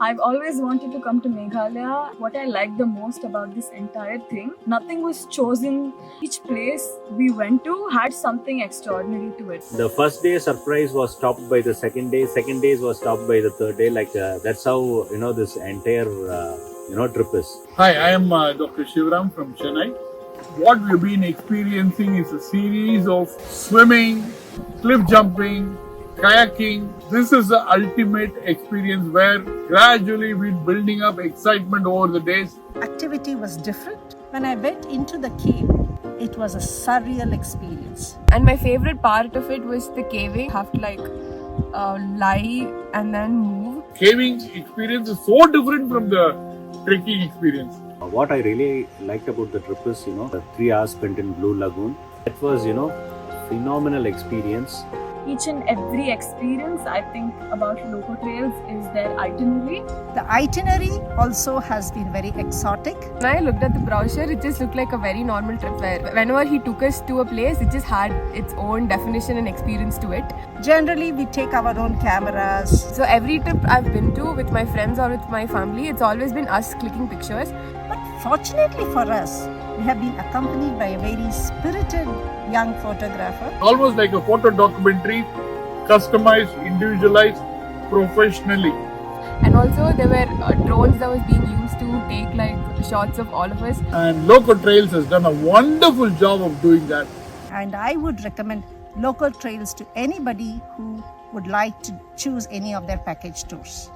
I've always wanted to come to Meghalaya. What I liked the most about this entire thing, nothing was chosen. Each place we went to had something extraordinary to it. The first day surprise was topped by the second day. Second day was topped by the third day. That's how this entire trip is. Hi, I am Dr. Shivram from Chennai. What we've been experiencing is a series of swimming, cliff jumping, kayaking. This is the ultimate experience where gradually we're building up excitement over the days. Activity was different. When I went into the cave, it was a surreal experience. And my favorite part of it was the caving. You have to lie and then move. Caving experience is so different from the trekking experience. What I really liked about the trip is, the 3 hours spent in Blue Lagoon. It was, phenomenal experience. Each and every experience, I think, about Loco Trails is their itinerary. The itinerary also has been very exotic. When I looked at the brochure, it just looked like a very normal trip where whenever he took us to a place, it just had its own definition and experience to it. Generally, we take our own cameras. So every trip I've been to with my friends or with my family, it's always been us clicking pictures. But fortunately for us, we have been accompanied by a very spirited young photographer. Almost like a photo documentary, customized, individualized, professionally. And also there were drones that was being used to take shots of all of us. And Loco Trails has done a wonderful job of doing that. And I would recommend Local Trails to anybody who would like to choose any of their package tours.